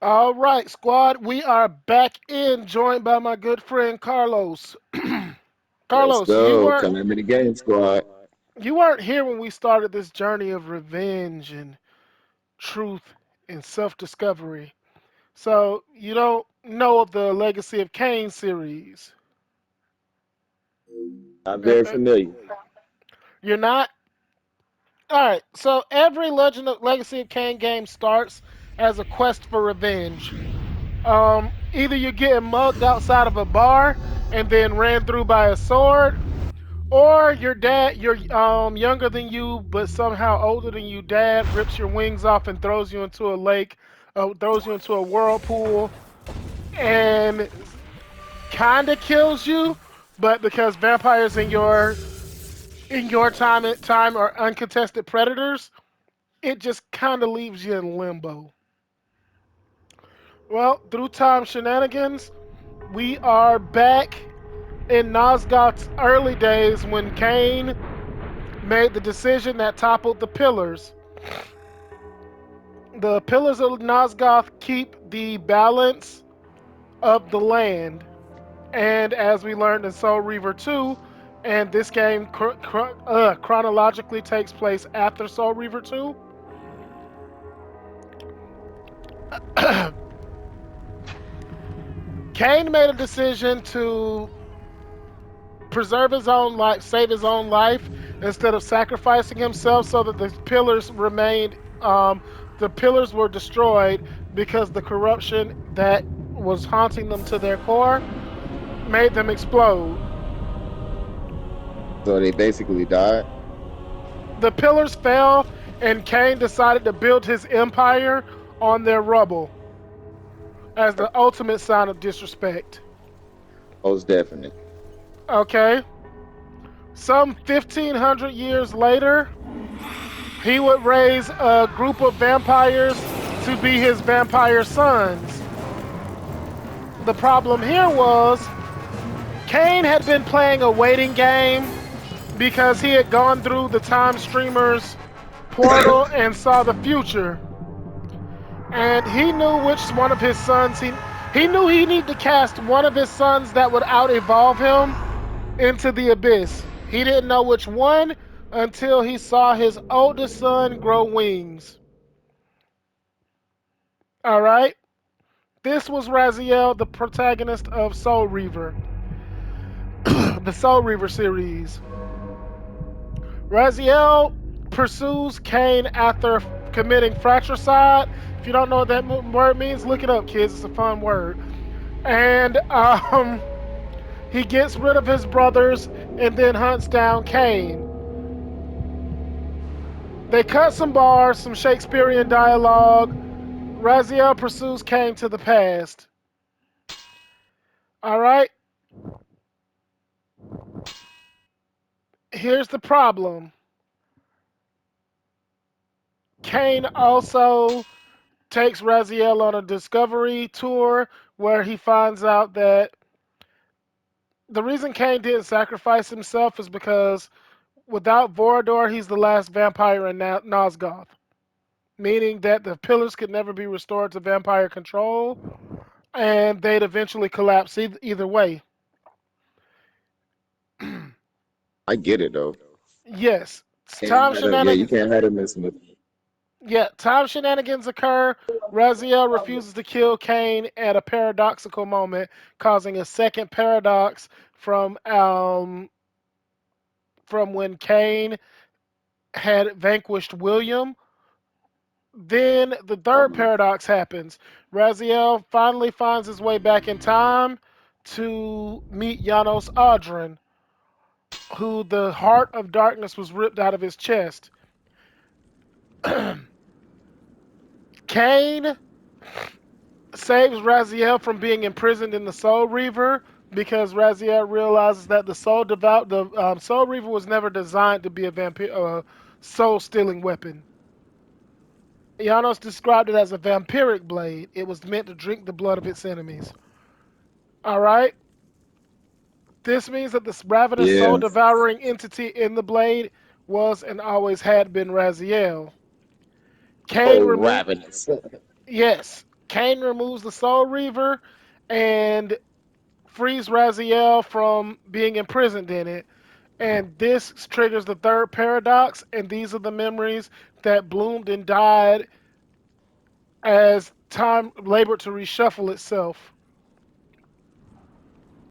All right, squad, we are back in, joined by my good friend Carlos. Let's Carlos, go. Come in the game, squad. you weren't here when we started this journey of revenge and truth and self-discovery, so you don't know of the Legacy of Kain series. I'm Uh, very uh, familiar. you're not. All right, so every Legend of Legacy of Kain game starts as a quest for revenge. Either you're getting mugged outside of a bar and then ran through by a sword, or your dad, you're younger than you but somehow older than you. Dad rips your wings off and throws you into a lake, throws you into a whirlpool, and kind of kills you. But because vampires in your time are uncontested predators, it just kind of leaves you in limbo. Well, through time shenanigans, we are back in Nosgoth's early days when Cain made the decision that toppled the pillars. The pillars of Nosgoth keep the balance of the land, and as we learned in Soul Reaver 2, and this game chronologically takes place after Soul Reaver 2, Cain made a decision to preserve his own life, save his own life, instead of sacrificing himself, so that the pillars remained. The pillars were destroyed because the corruption that was haunting them to their core made them explode. So they basically died. The pillars fell, and Cain decided to build his empire on their rubble as the ultimate sign of disrespect. Most definitely. Okay? Some 1500 years later, he would raise a group of vampires to be his vampire sons. The problem here was Cain had been playing a waiting game because he had gone through the time streamer's portal and saw the future. And he knew which one of his sons he knew he needed to cast one of his sons that would out evolve him into the abyss. He didn't know which one until he saw his oldest son grow wings. All right? This was Raziel, the protagonist of Soul Reaver, the Soul Reaver series. Raziel pursues Cain after committing fratricide. If you don't know what that word means, look it up, kids. It's a fun word. And he gets rid of his brothers and then hunts down Cain. They cut some bars, some Shakespearean dialogue. Raziel pursues Cain to the past. All right. Here's the problem. Cain also takes Raziel on a discovery tour where he finds out that the reason Cain didn't sacrifice himself is because without Vorador, he's the last vampire in Nosgoth, meaning that the pillars could never be restored to vampire control, and they'd eventually collapse either way. I get it though. Yes, Can't time have them. Yeah, you shenanigans. can't have them messing with. Yeah, time shenanigans occur. Raziel refuses to kill Cain at a paradoxical moment, causing a second paradox from when Cain had vanquished William. Then the third Um, paradox happens. Raziel finally finds his way back in time to meet Janos Audrin, who the heart of darkness was ripped out of his chest. Cain saves Raziel from being imprisoned in the Soul Reaver because Raziel realizes that the Soul Reaver was never designed to be a vampire, soul stealing weapon. Janos described it as a vampiric blade. It was meant to drink the blood of its enemies. All right. This means that this ravenous soul yeah. devouring entity in the blade was and always had been Raziel. Cain Oh, remo- ravenous. yes. Kain removes the Soul Reaver and frees Raziel from being imprisoned in it. And this triggers the third paradox, and these are the memories that bloomed and died as time labored to reshuffle itself.